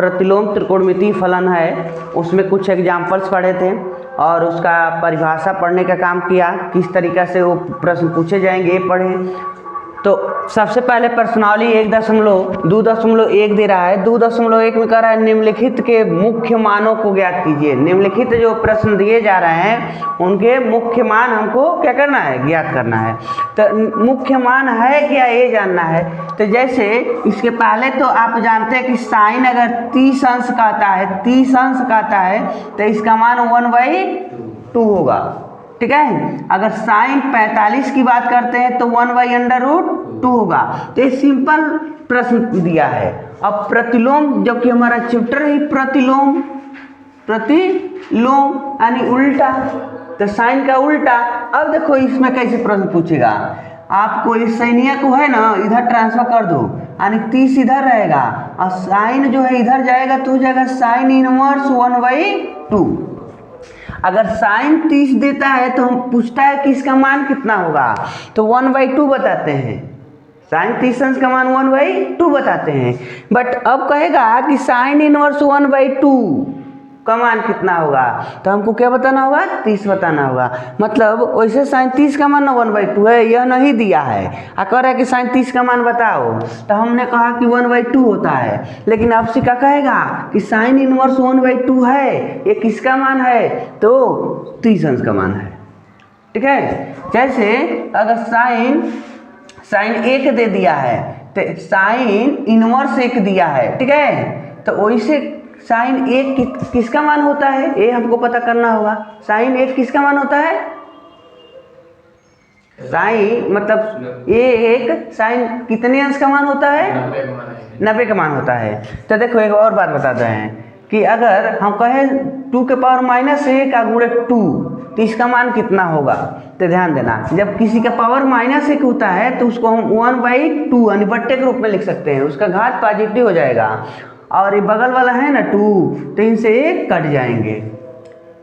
प्रतिलोम त्रिकोणमितीय फलन है, उसमें कुछ एग्जाम्पल्स पढ़े थे और उसका परिभाषा पढ़ने का काम किया, किस तरीक़ा से वो प्रश्न पूछे जाएंगे ये पढ़े। तो सबसे पहले प्रश्नावली 1.2.1 दे रहा है। 2.1 में कह रहा है निम्नलिखित के मुख्य मानों को ज्ञात कीजिए। निम्नलिखित जो प्रश्न दिए जा रहे हैं उनके मुख्य मान हमको क्या करना है, ज्ञात करना है। तो मुख्य मान है क्या ये जानना है। तो जैसे इसके पहले तो आप जानते हैं कि साइन अगर 30 अंश का आता है, 30 अंश का आता है तो इसका मान 1/2 होगा, ठीक है। अगर साइन 45 की बात करते हैं तो 1/√2 होगा। तो ये सिंपल प्रश्न दिया है। अब प्रतिलोम, जबकि हमारा चैप्टर है प्रतिलोम, प्रतिलोम यानी उल्टा, तो साइन का उल्टा। अब देखो इसमें कैसे प्रश्न पूछेगा, आपको इस साइनिया को है ना इधर ट्रांसफर कर दो, यानी 30 इधर रहेगा और साइन जो है इधर जाएगा तो हो जाएगा साइन इनवर्स 1/2। अगर साइन 30 देता है तो हम पूछता है कि इसका मान कितना होगा, तो 1/2 बताते हैं। साइन 30 अंश का मान 1/2 बताते हैं। बट अब कहेगा कि साइन इनवर्स 1/2 का मान कितना होगा, तो हमको क्या बताना होगा, 30 बताना होगा। मतलब वैसे साइन 30 का मान 1/2 है, यह नहीं दिया है। कह रहा है कि साइन 30 का मान बताओ, तो हमने कहा कि 1/2 होता है। लेकिन अब से क्या कहेगा कि साइन इनवर्स 1/2 है, ये किसका मान है, तो 30 अंश का मान है, ठीक है। जैसे अगर साइन 1 दे दिया है तो साइन इनवर्स 1 दिया है, ठीक है। तो वैसे साइन 1 किसका मान होता है ये हमको पता करना होगा। साइन 1 किसका मान होता है, साइन मतलब एक साइन कितने अंश का मान होता है, 90 का मान होता है। तो देखो एक और बात बताते हैं कि अगर हम कहें 2 के पावर -1 का गुणे 2 तो इसका मान कितना होगा। तो ध्यान देना, जब किसी का पावर -1 होता है तो उसको हम 1/2 यानी बट्टे के रूप में लिख सकते हैं, उसका घात पॉजिटिव हो जाएगा। और ये बगल वाला है ना 2, तो इनसे 1 कट जाएंगे,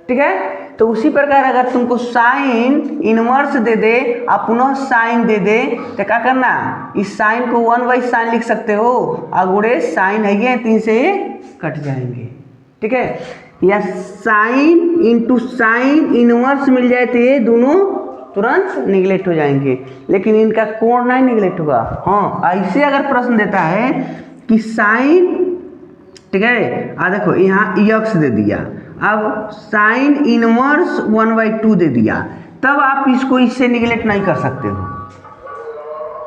ठीक है। तो उसी प्रकार अगर तुमको साइन इनवर्स दे दे और पुनः साइन दे दे तो क्या करना, इस साइन को 1/sin लिख सकते हो और गुणे साइन है ये 3 से 1 कट जाएंगे, ठीक है। या साइन इंटू साइन इनवर्स मिल जाए तो ये दोनों तुरंत निगलेक्ट हो जाएंगे, लेकिन इनका कोण नहीं निगलेक्ट होगा। हाँ, ऐसे अगर प्रश्न देता है कि साइन, ठीक है, देखो यहाँ x दे दिया, अब साइन इनवर्स 1/2 दे दिया, तब आप इसको इससे निगलेक्ट नहीं कर सकते हो,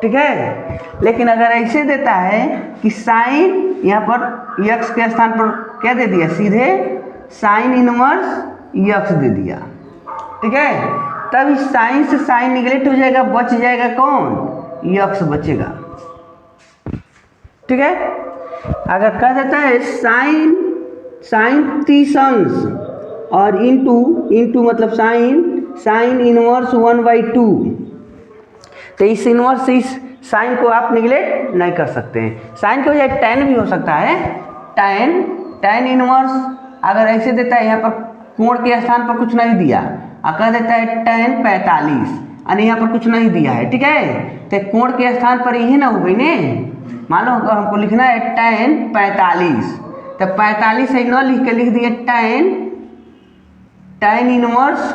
ठीक है। लेकिन अगर ऐसे देता है कि साइन, यहाँ पर x के स्थान पर क्या दे दिया, सीधे साइन इनवर्स x दे दिया, ठीक है। तब इस साइन से साइन निगलेक्ट हो जाएगा, बच जाएगा कौन, x बचेगा, ठीक है। अगर कह देता है साइन 30 अंश और इंटू मतलब साइन इनवर्स 1/2, तो इस इनवर्स से इस साइन को आप निगलेक्ट नहीं कर सकते हैं। साइन के बजाय tan भी हो सकता है, tan इनवर्स अगर ऐसे देता है, यहाँ पर कोण के स्थान पर कुछ नहीं दिया, कह देता है tan 45 और यहाँ पर कुछ नहीं दिया है, ठीक है। तो कोण के स्थान पर यही ना हो गई ने, मान लो हमको लिखना है tan 45, तो 45 है न लिख के लिख दिए tan इनवर्स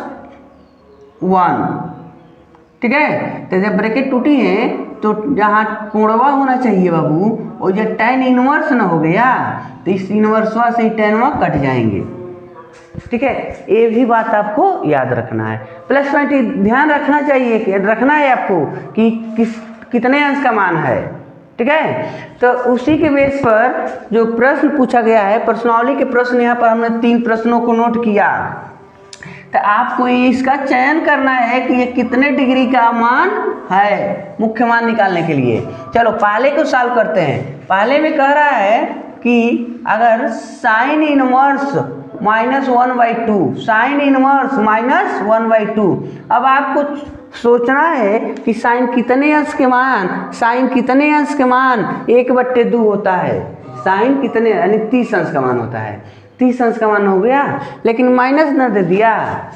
1, ठीक है। तो जब ब्रैकेट टूटी है तो जहाँ कोणवा होना चाहिए बाबू, और जब tan इनवर्स ना हो गया तो इस इनवर्सवा से tan कट जाएंगे, ठीक है। ये भी बात आपको याद रखना है। प्लस पॉइंट ध्यान रखना चाहिए, रखना है आपको कि कितने अंश का मान है, ठीक है। तो उसी के बेस पर जो प्रश्न पूछा गया है, प्रश्नावली के प्रश्न यहाँ पर हमने 3 प्रश्नों को नोट किया। तो आपको इसका चयन करना है कि ये कितने डिग्री का मान है, मुख्य मान निकालने के लिए। चलो पहले को सॉल्व करते हैं। पहले में कह रहा है कि अगर साइन इनवर्स -1/2, साइन इनवर्स -1/2, अब आपको सोचना है कि साइन कितने अंश के मान, 1/2 होता है। साइन कितने यानी 30 अंश का मान होता है, 30 अंश का मान हो गया, लेकिन माइनस न दे दिया,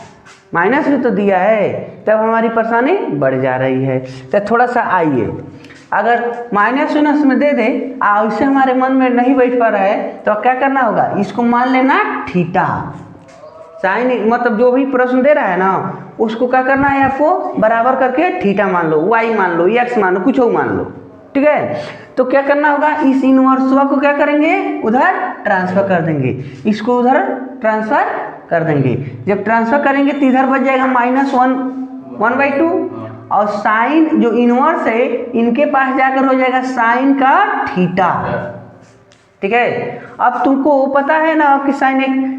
माइनस भी तो दिया है, तब हमारी परेशानी बढ़ जा रही है। तो थोड़ा सा आइए अगर माइनस माइनस में दे दे इससे हमारे मन में नहीं बैठ पा रहा है तो क्या करना होगा, इसको मान लेना थीटा। साइन मतलब जो भी प्रश्न दे रहा है ना उसको क्या करना है आपको, बराबर करके थीटा मान लो, वाई मान लो, एक्स मान लो, कुछ हो मान लो, ठीक है। तो क्या करना होगा, इस इनवर्सवा को क्या करेंगे, उधर ट्रांसफर कर देंगे, इसको उधर ट्रांसफर कर देंगे। जब ट्रांसफर करेंगे तो इधर बच जाएगा -1/2 और साइन जो इनवर्स है इनके पास जाकर हो जाएगा साइन का थीटा, ठीक है। अब तुमको पता है ना कि साइन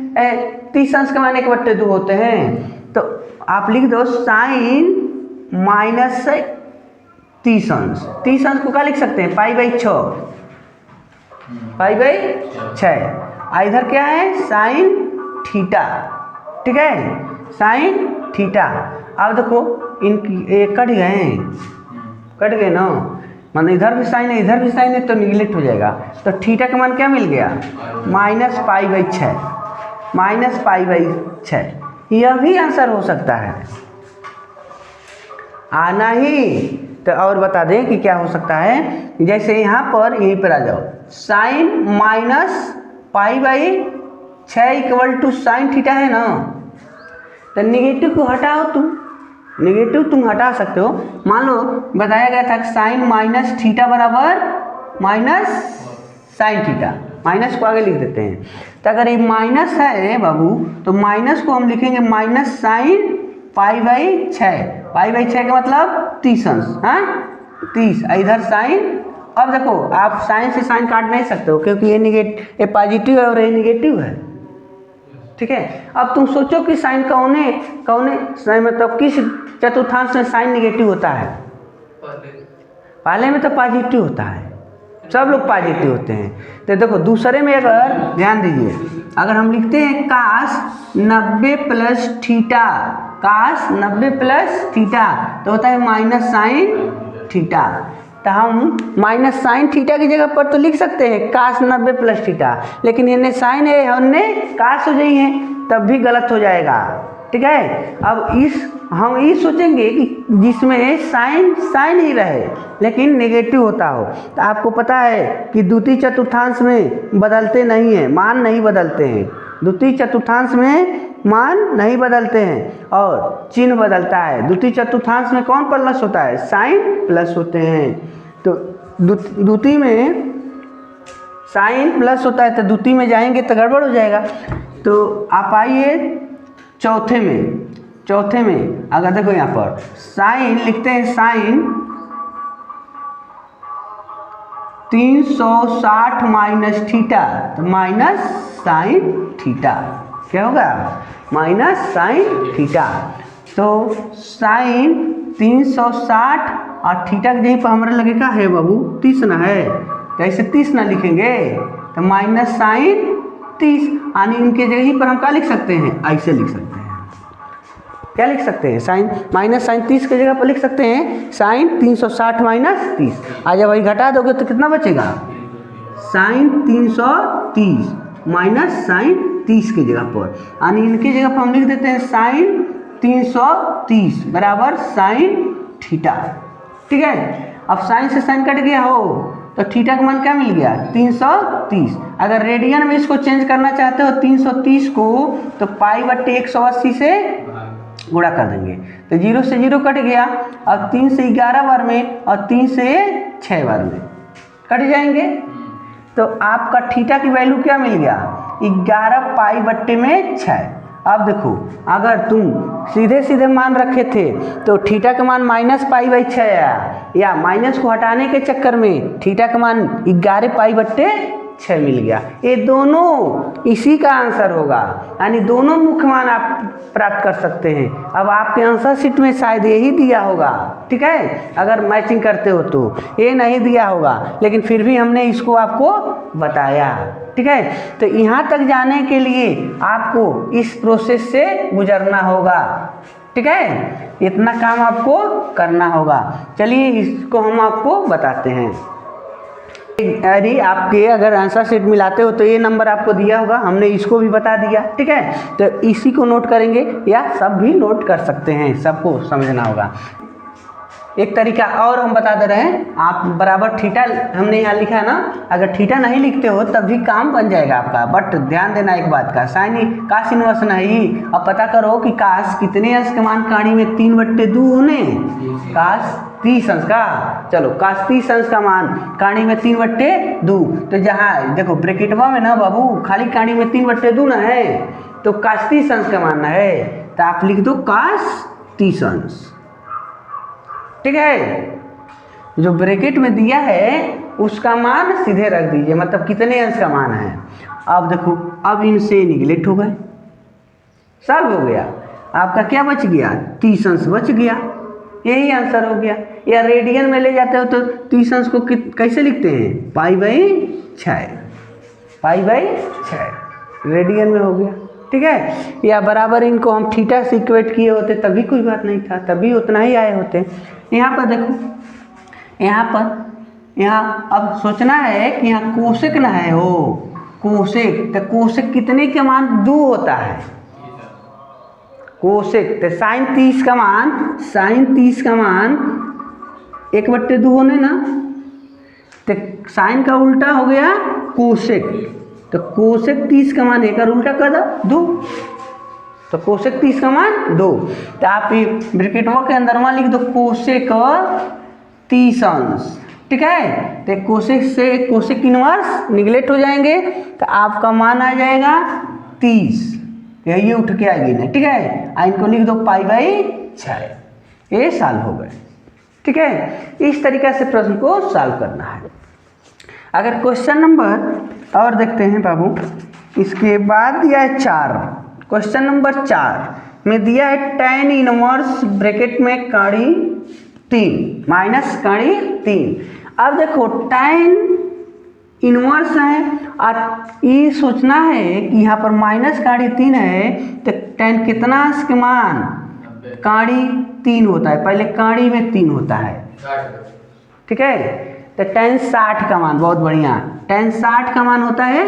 30 अंश का मान 1/2 होते हैं, तो आप लिख दो साइन -30 अंश। 30 अंश को क्या लिख सकते हैं, π/6, π/6। इधर क्या है, साइन थीटा, ठीक है, साइन थीटा। अब देखो इनकी कट गए ना, मतलब इधर भी साइन है इधर भी साइन है तो निगलेक्ट हो जाएगा। तो थीटा का मान क्या मिल गया, -π/6। यह भी आंसर हो सकता है, आना ही। तो और बता दें कि क्या हो सकता है, जैसे यहाँ पर यहीं पर आ जाओ, साइन -π/6 = साइन थीटा है ना, तो निगेटिव को हटाओ नेगेटिव तुम हटा सकते हो। मान लो बताया गया था कि साइन -θ बराबर -sin थीटा, माइनस को आगे लिख देते हैं। तो अगर ये माइनस है बाबू तो माइनस को हम लिखेंगे -sin π/6, π/6 का मतलब 30 अंश, हाँ 30, इधर साइन। अब देखो आप साइन से साइन काट नहीं सकते हो क्योंकि ये पॉजिटिव है और ये निगेटिव है, ठीक है। अब तुम सोचो कि साइन कौने मतलब किस चतुर्थांश में साइन निगेटिव होता है, पहले में तो पॉजिटिव होता है, सब लोग पॉजिटिव होते हैं। तो देखो दूसरे में अगर ध्यान दीजिए, अगर हम लिखते हैं cos 90 + थीटा, cos 90 + थीटा तो होता है -sin थीटा। तो हम -sin थीटा की जगह पर तो लिख सकते हैं cos 90 + थीटा, लेकिन इन्हें साइन है हमने cos हो जाई है, तब भी गलत हो जाएगा, ठीक है। अब हम ये सोचेंगे कि जिसमें साइन ही रहे लेकिन नेगेटिव होता हो। तो आपको पता है कि द्वितीय चतुर्थांश में बदलते नहीं हैं, मान नहीं बदलते हैं, द्वितीय चतुर्थांश में मान नहीं बदलते हैं और चिन्ह बदलता है। द्वितीय चतुर्थांश में कौन प्लस होता है, साइन प्लस होते हैं। तो द्वितीय में साइन प्लस होता है तो द्वितीय में जाएंगे तो गड़बड़ हो जाएगा। तो आप आइए चौथे में अगर देखो यहाँ पर साइन लिखते हैं, साइन 360 - थीटा तो -sin थीटा, क्या होगा, -sin थीटा। तो साइन 360 और थीटा की जगह पर हमारे लगेगा है बाबू 30 ना है, तो ऐसे 30 ना लिखेंगे तो -sin 30, यानी इनके जगह पर हम क्या लिख सकते हैं, ऐसे लिख सकते हैं। क्या लिख सकते हैं, -sin 30 की जगह पर लिख सकते हैं साइन 360 - 30। आज जब वही घटा दोगे तो कितना बचेगा, साइन 330 -sin 30 की जगह पर, यानी इनकी जगह पर हम लिख देते हैं साइन 330 बराबर साइन थीटा, ठीक है। अब साइन से साइन कट गया हो तो थीटा का मान क्या मिल गया, 330। अगर रेडियन में इसको चेंज करना चाहते हो 330 को तो π/180 से गुणा कर देंगे, तो 0 से 0 कट गया, और 3 से 11 बार में और 3 से 6 बार में कट जाएंगे। तो आपका थीटा की वैल्यू क्या मिल गया, 11 π/6। अब देखो अगर तुम सीधे मान रखे थे तो थीटा का मान -π/6 आया, या माइनस को हटाने के चक्कर में थीटा का मान 11 π/6 मिल गया। ये दोनों इसी का आंसर होगा, यानी दोनों मुख्य मान आप प्राप्त कर सकते हैं। अब आपके आंसर शीट में शायद यही दिया होगा, ठीक है, अगर मैचिंग करते हो तो ये नहीं दिया होगा, लेकिन फिर भी हमने इसको आपको बताया, ठीक है। तो यहाँ तक जाने के लिए आपको इस प्रोसेस से गुजरना होगा, ठीक है, इतना काम आपको करना होगा। चलिए इसको हम आपको बताते हैं। यदि आपके अगर आंसर शीट मिलाते हो तो ये नंबर आपको दिया होगा, हमने इसको भी बता दिया, ठीक है। तो इसी को नोट करेंगे या सब भी नोट कर सकते हैं, सबको समझना होगा। एक तरीका और हम बता दे रहे हैं, आप बराबर थीटा हमने यहाँ लिखा है ना, अगर थीटा नहीं लिखते हो तब भी काम बन जाएगा आपका, बट ध्यान देना एक बात का, काश इनवर्स नहीं। अब पता करो कि काश कितने अंश के मान काड़ी में 3/2 होने, काश 30 अंश का, चलो काश 30 अंश का मान काड़ी में 3/2, तो जहाँ देखो ब्रैकेटवा में ना बाबू खाली काड़ी में 3/2 ना है, तो काश 30 अंश का मान है, तो आप लिख दो काश 30 अंश। ठीक है, जो ब्रैकेट में दिया है उसका मान सीधे रख दीजिए, मतलब कितने अंश का मान है। अब देखो, अब इनसे निगलेक्ट हो गए, सॉल्व हो गया, आपका क्या बच गया, 30 अंश बच गया, यही आंसर हो गया। या रेडियन में ले जाते हो तो 30 अंश को कैसे लिखते हैं, π/6, π/6 रेडियन में हो गया। ठीक है, या बराबर इनको हम थीटा से इक्वेट किए होते तभी कोई बात नहीं था, तभी उतना ही आए होते। यहाँ पर देखो, यहाँ अब सोचना है कि यहाँ कोसेक ना है हो, कोसेक, तो कोसेक कितने के मान 2 होता है, कोसेक, तो साइन 30 का मान 1/2 होने ना, तो साइन का उल्टा हो गया कोसेक, तो कोसेक 30 का मान 1 और उल्टा कर दो 2, तो कोसेक 30 का मान 2, तो आप ये ब्रैकेटवा के अंदर में लिख दो कोसेक 30 अंश। ठीक है, तो कोसेक से कोसेक इनवर्स निगलेक्ट हो जाएंगे, तो आपका मान आ जाएगा 30, ये उठ के आएगी ना। ठीक है, इनको लिख दो π/6, ये सॉल्व हो गए। ठीक है, इस तरीक़ा से प्रश्न को सॉल्व करना है। अगर क्वेश्चन नंबर और देखते हैं बाबू, इसके बाद दिया है 4, क्वेश्चन नंबर 4 में दिया है tan इनवर्स ब्रैकेट में काड़ी 3 माइनस काड़ी 3। अब देखो tan इनवर्स है और ये सोचना है कि यहाँ पर माइनस काड़ी 3 है, तो tan कितना अंश के मान काड़ी 3 होता है, पहले काड़ी में 3 होता है। ठीक है, तो tan 60 का मान, बहुत बढ़िया, tan 60 का मान होता है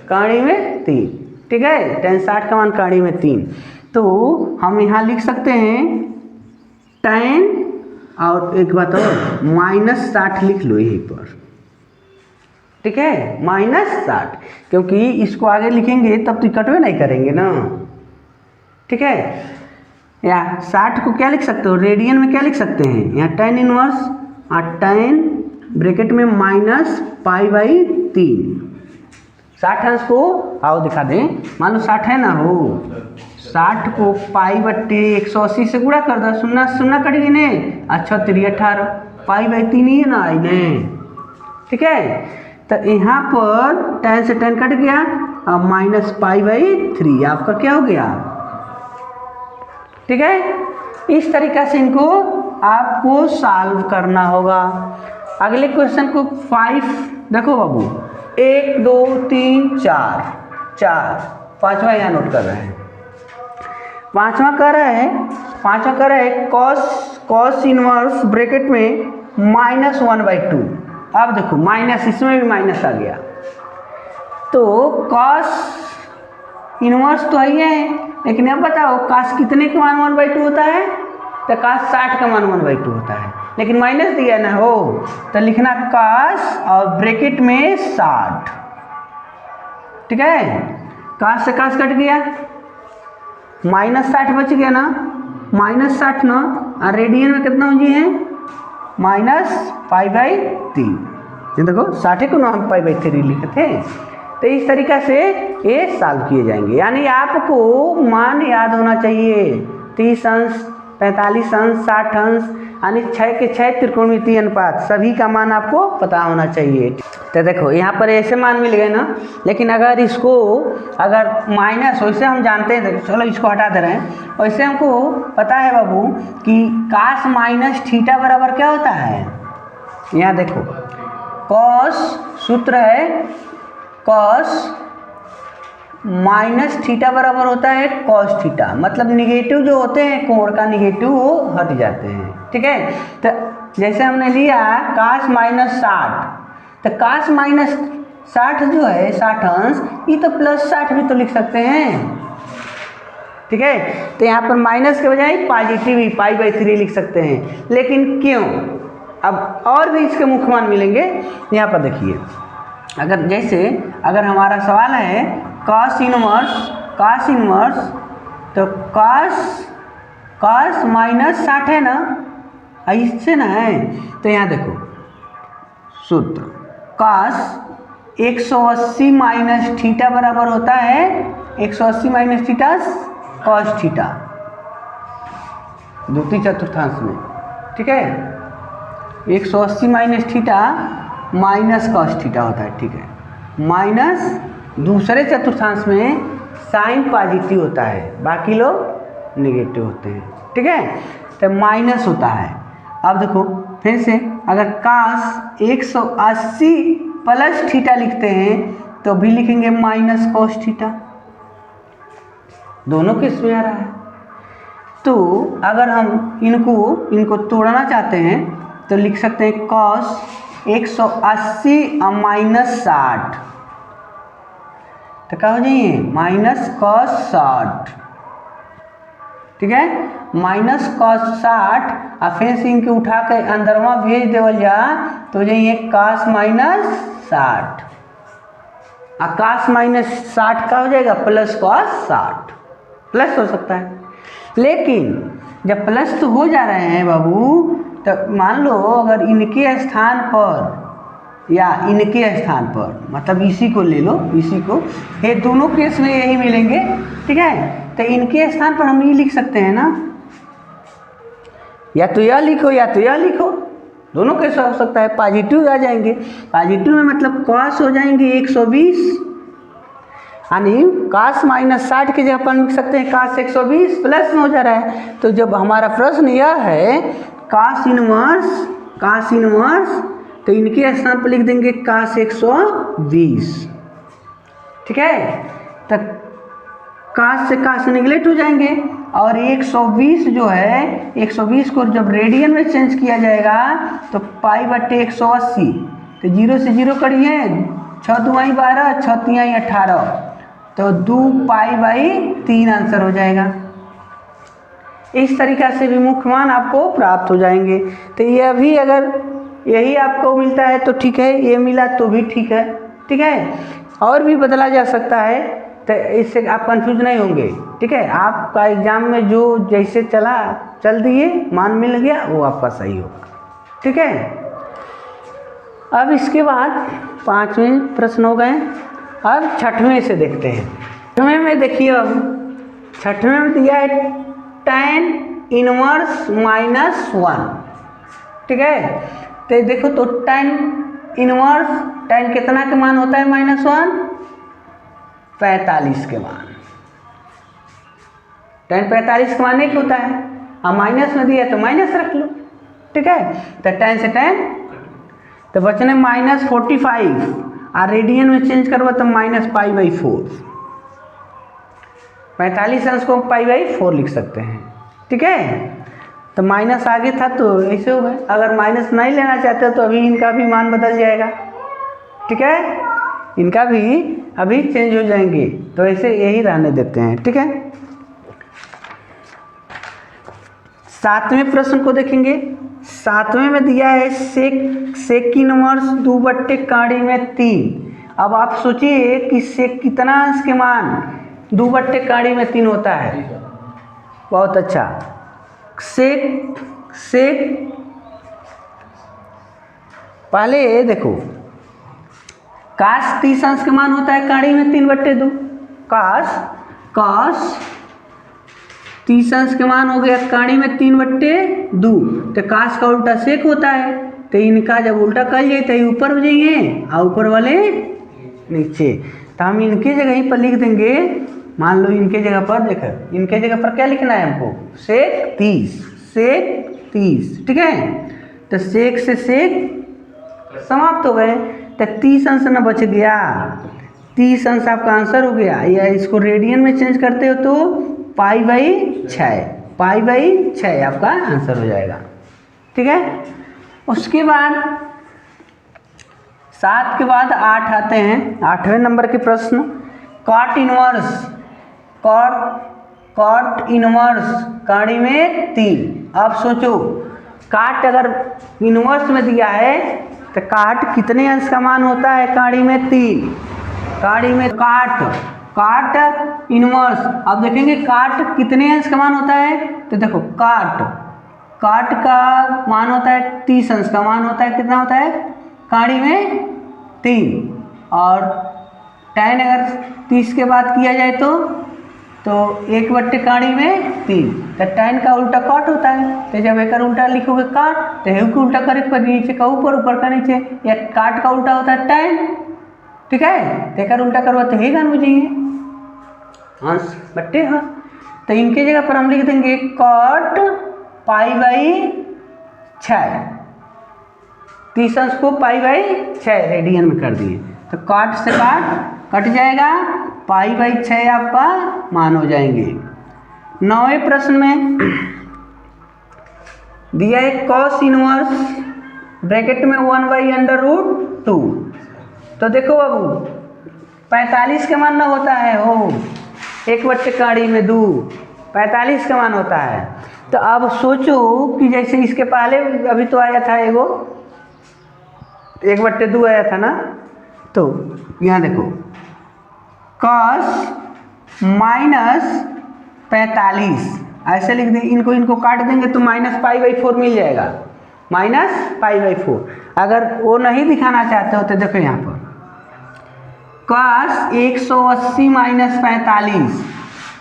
काड़ी में 3। ठीक है, tan 60 का मान काड़ी में 3, तो हम यहाँ लिख सकते हैं tan, और एक बात और -60 लिख लो यहीं पर। ठीक है, -60, क्योंकि इसको आगे लिखेंगे तब तो कटवे नहीं करेंगे ना। ठीक है, या 60 को क्या लिख सकते हो, रेडियन में क्या लिख सकते हैं, यहाँ tan इनवर्स और tan ब्रैकेट में -π/3, 60 अंश को आओ दिखा दें, मान लो 60 है ना हो, 60 को π/180 से गुणा कर दो, 0 0 कट गई ने, अच्छा 3 18 π/3 ही ना आई ने। ठीक है, तो यहाँ पर tan से tan कट गया, अब -π/3 आपका क्या हो गया। ठीक है, इस तरीक़ा से इनको आपको सॉल्व करना होगा। अगले क्वेश्चन को 5 देखो बाबू, 1 2 3 4, पाँचवा यहाँ नोट कर रहे हैं। पाँचवा कह रहा है कॉस इनवर्स ब्रैकेट में -1/2। अब देखो माइनस, इसमें भी माइनस आ गया, तो कॉस इनवर्स तो ही है, लेकिन अब बताओ काश कितने का मान 1/2 होता है, तो काश 60 का मान 1/2 होता है, लेकिन माइनस दिया ना हो, तो लिखना काश और ब्रैकेट में 60। ठीक है, काश से काश कट गया, -60 बच गया ना, -60 ना, और रेडियन में कितना हो जी है -π/3। ये देखो 60 को ना हम π/3 लिखे थे। तो इस तरीक़ा से ये सॉल्व किए जाएंगे, यानी आपको मान याद होना चाहिए, 30 अंश, 45 अंश, 60 अंश, यानी 6 के 6 त्रिकोणमितीय अनुपात, सभी का मान आपको पता होना चाहिए। तो देखो यहाँ पर ऐसे मान मिल गए ना, लेकिन अगर इसको माइनस, वैसे हम जानते हैं, चलो इसको हटा दे रहे हैं, वैसे हमको पता है बाबू कि काश माइनस थीटा बराबर क्या होता है। यहाँ देखो कॉस, सूत्र है कॉस माइनस थीटा बराबर होता है कॉस थीटा, मतलब निगेटिव जो होते हैं कोण का निगेटिव वो हट जाते हैं। ठीक है, तो जैसे हमने लिया काश -60, तो काश -60 जो है 60 अंश, ये तो +60 भी तो लिख सकते हैं। ठीक है। तो यहाँ पर माइनस के बजाय पॉजिटिव ही π/3 लिख सकते हैं। लेकिन क्यों? अब और भी इसके मुख्य मान मिलेंगे। यहाँ पर देखिए, अगर हमारा सवाल है cos इनवर्स, तो cos माइनस 60 है ना, इससे ना है। तो यहाँ देखो सूत्र cos 180 माइनस थीटा बराबर होता है 180 माइनस थीटा cos थीटा, द्वितीय चतुर्थांश में, ठीक है। 180 minus theta minus cos theta होता है, ठीक है। माइनस दूसरे चतुर्थांश में साइन पॉजिटिव होता है, बाकी लोग नेगेटिव होते हैं, ठीक है। तो माइनस होता है। अब देखो फिर से, अगर cos 180 प्लस थीटा लिखते हैं तो भी लिखेंगे माइनस cos थीटा, दोनों किस में आ रहा है। तो अगर हम इनको तोड़ना चाहते हैं तो लिख सकते हैं cos 180 माइनस 60, तो क्या हो जाइए माइनस cos 60, ठीक है। माइनस cos 60 और फिर से इनके उठा कर अंदरवा भेज देवल जा तो जाइए cos माइनस 60, और cos माइनस 60 का हो जाएगा प्लस cos 60, प्लस हो सकता है। लेकिन जब प्लस तो हो जा रहे हैं बाबू, तो मान लो अगर इनके स्थान पर या इनके स्थान पर, मतलब इसी को ले लो, इसी को, ये दोनों केस में यही मिलेंगे, ठीक है। तो इनके स्थान पर हम ये लिख सकते हैं ना, या तो यह लिखो या तो यह लिखो, दोनों केस हो सकता है। पॉजिटिव आ जाएंगे, पॉजिटिव में मतलब cos हो जाएंगे 120, यानी cos माइनस 60 की जगह पर लिख सकते हैं cos 120, प्लस में हो जा रहा है। तो जब हमारा प्रश्न यह है cos इनवर्स, तो इनके स्थान पर लिख देंगे cos 120, ठीक है। तो cos से cos निगलेक्ट हो जाएंगे, और 120 जो है, 120 को जब रेडियन में चेंज किया जाएगा तो π/180, तो 0 से 0 करिए, 6 दूनी 12, 6 तिहाई 18, तो 2π/3 आंसर हो जाएगा। इस तरीक़ा से भी मुख्य मान आपको प्राप्त हो जाएंगे। तो यह भी अगर यही आपको मिलता है तो ठीक है, ये मिला तो भी ठीक है, ठीक है। और भी बदला जा सकता है, तो इससे आप कंफ्यूज नहीं होंगे, ठीक है। आपका एग्ज़ाम में जो जैसे चल दिए, मान मिल गया, वो आपका सही होगा, ठीक है। अब इसके बाद 5वें प्रश्न हो गए। अब 6वें से देखते हैं। 6वें में देखिए, अब 6वें में दिया है tan इनवर्स -1, ठीक है। तो देखो, तो tan इनवर्स, tan कितना के मान होता है -1? 45 के मान। tan 45 के मान एक होता है, अब माइनस में दिया तो माइनस रख लो, ठीक है। तो tan से tan तो बचने -45, और रेडियन में चेंज करवा तो -π/4, 45 अंश को π/4 लिख सकते हैं, ठीक है। तो माइनस आगे था तो ऐसे हो गए। अगर माइनस नहीं लेना चाहते तो अभी इनका भी मान बदल जाएगा, ठीक है। इनका भी अभी चेंज हो जाएंगे, तो ऐसे यही रहने देते हैं, ठीक है। 7वें प्रश्न को देखेंगे। 7वें में दिया है sec इनवर्स 2/3 अब आप सोचिए कि sec कितना अंश के मान 2/3 होता है। बहुत अच्छा। sec पहले देखो, cos 30 अंश के मान होता है काड़ी में 3/2, cos 30 अंश के मान हो गया काड़ी में 3/2, तो cos का उल्टा sec होता है। तो इनका जब उल्टा कर जाए तो ऊपर हो जाइए और ऊपर वाले नीचे। तो हम इनके जगह ही पर लिख देंगे, मान लो इनके जगह पर, देखो इनके जगह पर क्या लिखना है हमको, sec 30, ठीक है। तो sec से sec समाप्त हो गए, तो 30 अंश ना बच गया, 30 अंश आपका आंसर हो गया। या इसको रेडियन में चेंज करते हो तो π/6 आपका आंसर हो जाएगा, ठीक है। उसके बाद 7 के बाद 8 आते हैं। 8वें नंबर के प्रश्न, cot कॉट इनवर्स कड़ी में 3। अब सोचो काट अगर इनवर्स में दिया है तो काट कितने अंश का मान होता है? कड़ी में 3। कड़ी में काट इनवर्स। अब देखेंगे काट कितने अंश का मान होता है, तो देखो काट का मान होता है 30 अंश का मान होता है। कितना होता है? कड़ी में 3। और tan अगर 30 के बाद किया जाए तो 1 कड़ी में 3, तो tan का उल्टा कॉट होता है। तो जब एक उल्टा लिखोगे काट, तो हेउ का उल्टा करे पर नीचे का ऊपर का नीचे, या काट का उल्टा होता है tan, ठीक है। तो एक उल्टा करवा तो हे गान बुझेंगे अंश बट्टे। हाँ, तो इनके जगह पर हम लिख देंगे कॉट π/6। 30 अंश को π/6 रेडियन में कर दिए, तो काट से कट जाएगा, π/6 आपका मान हो जाएंगे। 9वें प्रश्न में दिया है कॉस इनवर्स ब्रैकेट में 1/√2। तो देखो बाबू 45 का मान ना होता है, हो 1 कड़ी में 2 45 का मान होता है। तो अब सोचो कि जैसे इसके पहले अभी तो आया था एगो 1/2 आया था ना, तो यहाँ देखो cos -45 ऐसे लिख दें। इनको काट देंगे तो -π/4 मिल जाएगा, -π/4। अगर वो नहीं दिखाना चाहते हो तो देखो यहाँ पर cos 180 - 45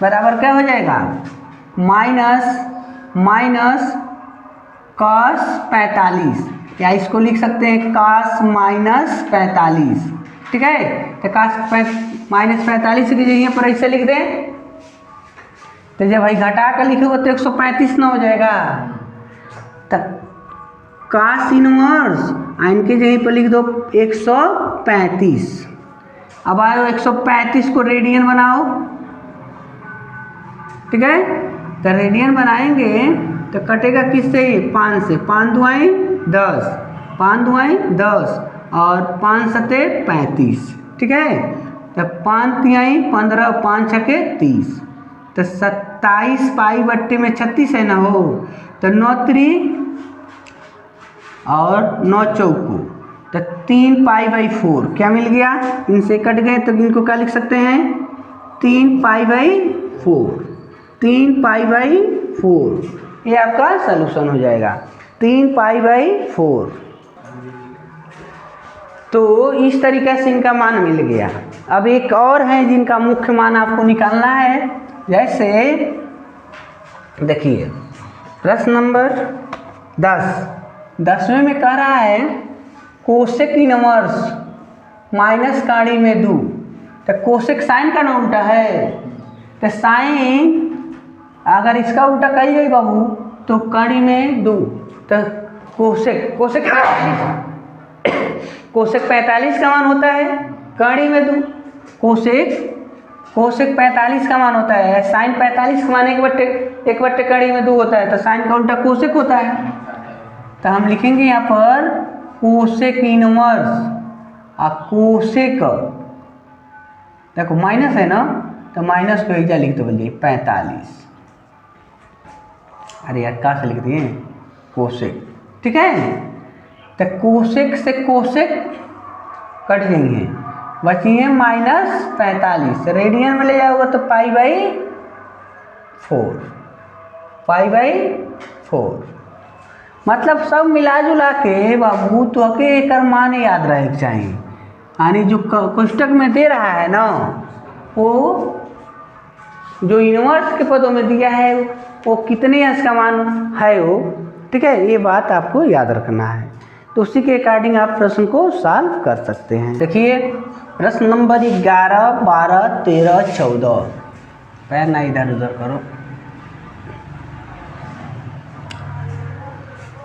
बराबर क्या हो जाएगा? माइनस cos 45, या इसको लिख सकते हैं cos -45, ठीक है। तो cos -45 की जगह पर ऐसे लिख दें, तो जब भाई घटा कर लिखोगे तो 135 ना हो जाएगा। तो cos इनवर्स इनके जगह पर लिख दो 135। अब आयो 135 को रेडियन बनाओ, ठीक है। तो रेडियन बनाएंगे तो कटेगा किससे? 5 से। 5 दुआएं 10, 5 दुआएं 10 और 5 सते 35, ठीक है। तो 5 तिहाई 15, 5 छके 30, तो 27 π/36 है ना हो। तो 9 3 और 9 चौको, तो 3 π/4 क्या मिल गया? इनसे कट गए तो इनको क्या लिख सकते हैं? 3 π/4, 3 π/4। ये आपका सलूशन हो जाएगा, 3 π/4। तो इस तरीके से इनका मान मिल गया। अब एक और है जिनका मुख्य मान आपको निकालना है। जैसे देखिए प्रश्न नंबर 10वें में कह रहा है कोसेक इनवर्स माइनस कड़ी में 2। तो कोसेक साइन का ना उल्टा है, तो साइन अगर इसका उल्टा कही गई बाबू तो कड़ी में 2। तो कोसेक 45 का मान होता है कड़ी में 2। कोसेक 45 का मान होता है, साइन 45 का मान 1/1 कड़ी में 2 होता है, तो साइन का उल्टा कोसेक होता है। तो हम लिखेंगे यहाँ पर कोसेक इनवर्स और कोसेक, देखो माइनस है ना, तो माइनस को एक लिख दो बोलिए 45। अरे यार कहाँ से लिख दिए? कोसेक, ठीक है। तो कोसेक से कोसेक कट देंगे, बचिए -45। रेडियन में ले जाओगे तो π/4। मतलब सब मिला जुला के बाबू तो के एक मान याद रहे चाहिए। यानी जो कोष्टक में दे रहा है ना, वो जो इनवर्स के पदों में दिया है वो कितने अंश का मान है वो, ठीक है। ये बात आपको याद रखना है, तो उसी के अकॉर्डिंग आप प्रश्न को सॉल्व कर सकते हैं। देखिए प्रश्न नंबर 11, 12, 13, 14। पैर ना इधर उधर करो।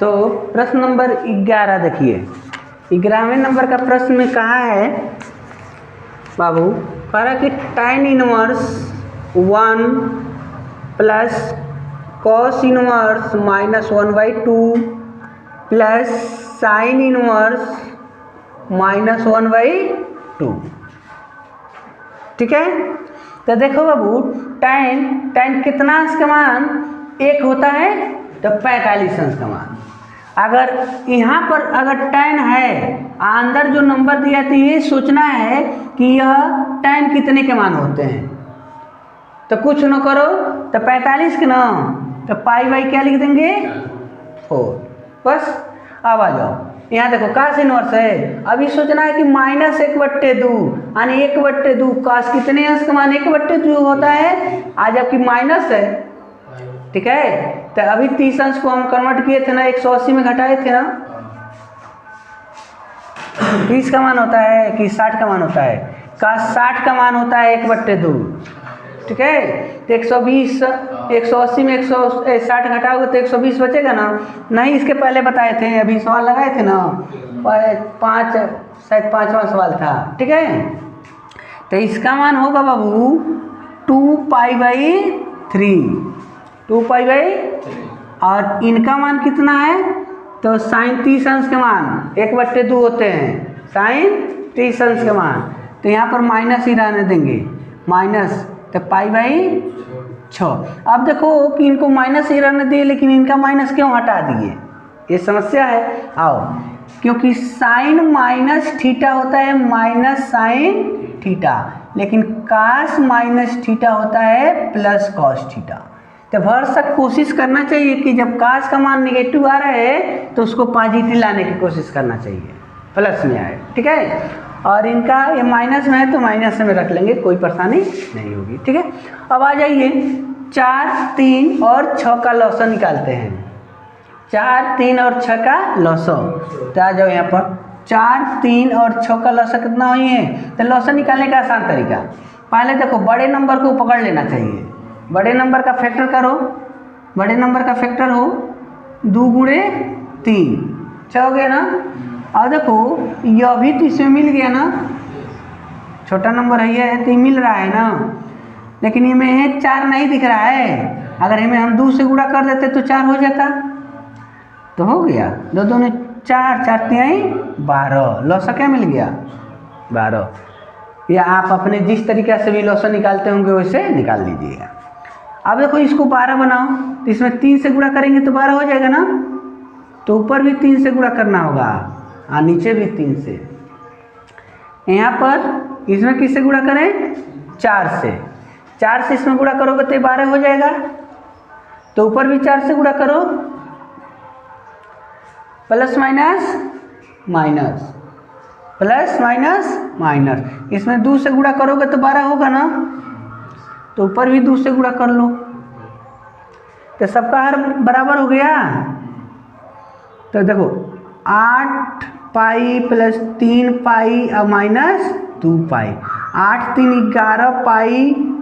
तो प्रश्न नंबर 11 देखिए, 11वें नंबर का प्रश्न में कहा है बाबू, कह रहा कि tan inverse 1 plus cos inverse -1/2 plus sin inverse -1/2। ठीक है। तो देखो बाबू tan कितना अंश का मान 1 होता है, तो 45 अंश का मान। अगर यहाँ पर अगर tan है, अंदर जो नंबर दिया तो ये सोचना है कि यह tan कितने के मान होते हैं। तो कुछ न करो तो 45 के ना, तो पाई बाई क्या लिख देंगे 4। बस अब आ जाओ, यहाँ देखो कास इनवर्स है। अभी सोचना है कि -1/2 यानी 1/2 कास कितने अंश का मान 1/2 होता है, आज आपकी माइनस है, ठीक है। तो अभी 30 अंश को हम कन्वर्ट किए थे ना, 180 में घटाए थे ना, 30 का मान होता है कि 60 का मान होता है, कास 60 का मान होता है 1/2, ठीक है। तो 120 180 में 160 घटाओगे तो 120 बचेगा ना, नहीं इसके पहले बताए थे, अभी सवाल लगाए थे ना, शायद 5वां सवाल था, ठीक है। तो इसका मान होगा बाबू 2π/3, 2π/3। और इनका मान कितना है, तो sin 30 अंश के मान 1/2 होते हैं, sin 30 अंश के मान। तो यहाँ पर माइनस ही रहने देंगे, माइनस, तो π/6। अब देखो कि इनको माइनस ही रहने दिए, लेकिन इनका माइनस क्यों हटा दिए, ये समस्या है। आओ, क्योंकि साइन -θ होता है -sin θ, लेकिन cos -θ होता है +cos θ। तो भरसक कोशिश करना चाहिए कि जब cos का मान नेगेटिव आ रहा है तो उसको पॉजिटिव लाने की कोशिश करना चाहिए, प्लस में आए, ठीक है। और इनका ये माइनस में है तो माइनस में रख लेंगे, कोई परेशानी नहीं होगी, ठीक है। अब आ जाइए 4, 3 और 6 का लॉसन निकालते हैं। 4, 3 और 6 का लॉसन, तो आ जाओ यहाँ पर 4, 3 और 6 का लॉसन कितना हुई है। तो लॉसन निकालने का आसान तरीका, पहले देखो बड़े नंबर को पकड़ लेना चाहिए, बड़े नंबर का फैक्टर करो, बड़े नंबर का फैक्टर हो 2 × 3, 6 हो गया ना। और देखो यह भी तो इसमें मिल गया ना, छोटा नंबर है तो मिल रहा है ना, लेकिन ये में 4 नहीं दिख रहा है। अगर इन्हें हम 2 से गुणा कर देते तो 4 हो जाता, तो हो गया 2 दूनी 4, 4 तिहाई 12, लॉसा क्या मिल गया 12। या आप अपने जिस तरीक़े से भी लॉसा निकालते होंगे वैसे निकाल लीजिएगा। अब देखो इसको 12 बनाओ, तो इसमें 3 से गुणा करेंगे तो 12 हो जाएगा ना, तो ऊपर भी 3 से गुणा करना होगा और नीचे भी 3 से। यहाँ पर इसमें किससे गुणा करें 4 से, 4 से इसमें गुणा करोगे तो 12 हो जाएगा, तो ऊपर भी 4 से गुणा करो, plus minus minus, plus minus minus, इसमें 2 से गुणा करोगे तो 12 होगा ना, तो ऊपर भी 2 से गुणा कर लो, तो सबका हर बराबर हो गया। तो देखो 8π + 3π और -2π, 8 3 11π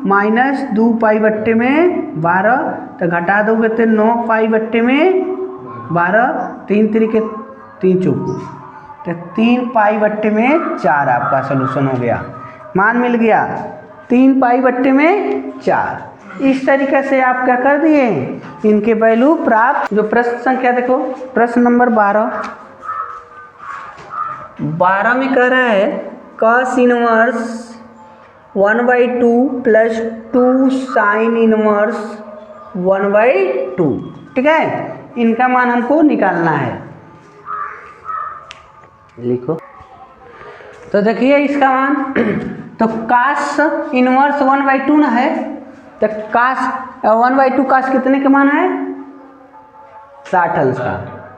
- 2π/12, तो घटा दोगे तो 9π/12, 3 3 3 चौको, तो 3π/4 आपका सोल्यूशन हो गया, मान मिल गया 3π/4। इस तरीके से आप क्या कर दिए, इनके वैल्यू प्राप्त। जो प्रश्न संख्या देखो, प्रश्न नंबर 12 में कह रहा है cos इनवर्स 1/2 + 2 sin इनवर्स 1/2, ठीक है। इनका मान हमको निकालना है, लिखो। तो देखिए इसका मान, तो cos इनवर्स 1/2 ना है, तो cos 1/2 cos कितने के मान है 60 अंश का,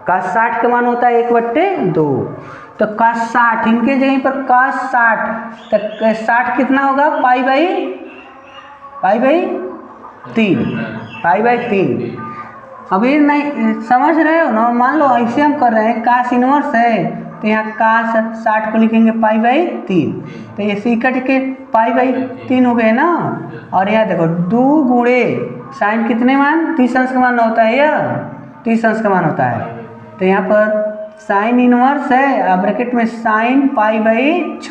cos 60 का मान होता है 1/2, तो cos 60 इनके जगह पर cos 60, तो 60 कितना होगा π/3। अभी नहीं समझ रहे हो ना, मान लो ऐसे हम कर रहे हैं, cos इनवर्स है तो यहाँ cos 60 को लिखेंगे π/3, तो ये इकट्ठ के π/3 हो गए ना। और यहाँ देखो 2 × sin कितने मान 30 अंश का मान होता है, या 30 अंश का मान होता है, तो यहाँ पर sin इनवर्स है, अब ब्रैकेट में sin π/6,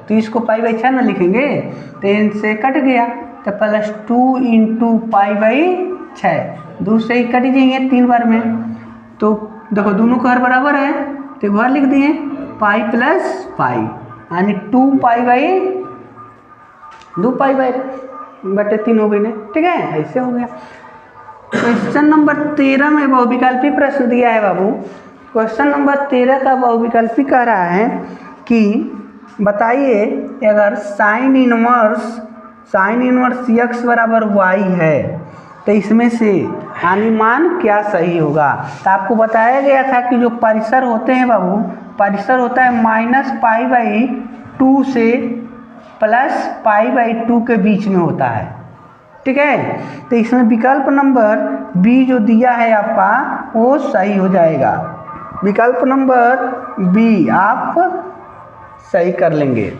तो इसको π/6 ना लिखेंगे, तो इनसे कट गया, तो +2 × π/6, 2 से ही कट जाएंगे 3 बार में, तो देखो दोनों का हर बराबर है, तो बाहर लिख दिए π + π, यानी 2π/6 2π/3 हो गई ना, ठीक है, ऐसे हो गया। क्वेश्चन नंबर 13 में बहुविकल्पी प्रश्न दिया है बाबू। क्वेश्चन नंबर 13 का बहुविकल्पी कह रहा है कि बताइए अगर साइन इनवर्स x बराबर y है तो इसमें से अनुमान क्या सही होगा। तो आपको बताया गया था कि जो परिसर होते हैं बाबू, परिसर होता है -π/2 से +π/2 के बीच में होता है, ठीक है। तो इसमें विकल्प नंबर बी जो दिया है आपका वो सही हो जाएगा। विकल्प नंबर बी आप सही कर लेंगे।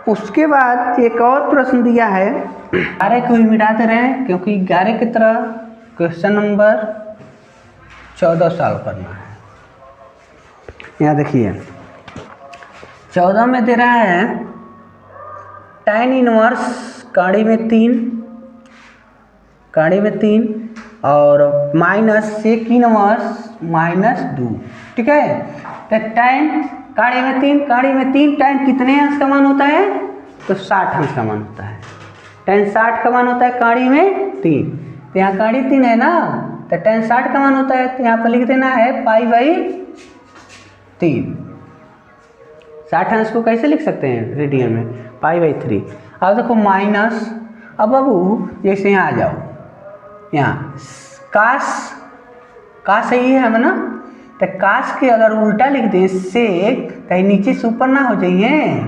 उसके बाद एक और प्रश्न दिया है, 11 को ही मिटा दे रहे हैं क्योंकि 11 की तरह क्वेश्चन नंबर 14 सॉल्व करना है। यहाँ देखिए 14 में दे रहा है tan इनवर्स काड़ी में 3 और माइनस sec इनवर्स -2, ठीक है। तो tan काड़ी में 3 tan कितने अंश का मान होता है, तो 60 अंश का मान होता है। tan 60 का मान होता है काड़ी में 3, तो यहाँ काड़ी 3 है ना, तो tan 60 का मान होता है, तो यहाँ पर लिख देना है π/3। 60 अंश को कैसे लिख सकते हैं रेडियन में, π/3। अब देखो माइनस, अब बाबू जैसे यहाँ आ जाओ, यहाँ काश सही है हम ना, तो काश के अगर उल्टा लिख दें सेक, तो नीचे से ऊपर ना हो जाइए,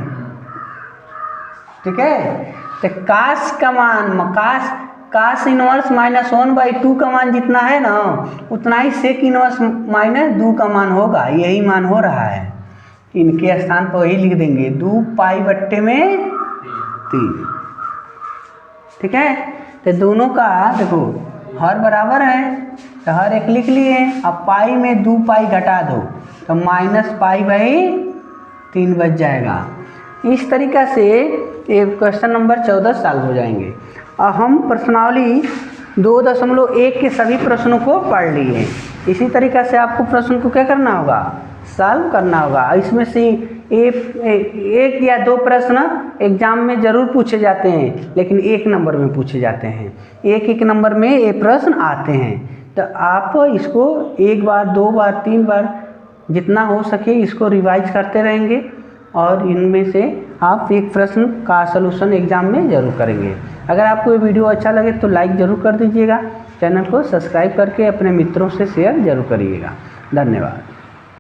ठीक है। तो काश का मान काश इनवर्स -1/2 का मान जितना है ना, उतना ही सेक इनवर्स -2 का मान होगा, यही मान हो रहा है। इनके स्थान पर वही लिख देंगे 2π/3, ठीक है। तो दोनों का देखो हर बराबर है, तो हर एक लिख लिए। अब पाई में 2π घटा दो तो -π/3 बच जाएगा। इस तरीक़ा से ये क्वेश्चन नंबर 14 सॉल्व हो जाएंगे। और हम प्रश्नावली 2.1 के सभी प्रश्नों को पढ़ लिए। इसी तरीक़ा से आपको प्रश्न को क्या करना होगा, सॉल्व करना होगा। इसमें से एक या दो प्रश्न एग्जाम में ज़रूर पूछे जाते हैं, लेकिन 1 नंबर में पूछे जाते हैं। एक नंबर में ये प्रश्न आते हैं। तो आप इसको 1 बार 2 बार 3 बार जितना हो सके इसको रिवाइज करते रहेंगे, और इनमें से आप एक प्रश्न का सलूशन एग्ज़ाम में ज़रूर करेंगे। अगर आपको ये वीडियो अच्छा लगे तो लाइक ज़रूर कर दीजिएगा। चैनल को सब्सक्राइब करके अपने मित्रों से शेयर ज़रूर करिएगा। धन्यवाद।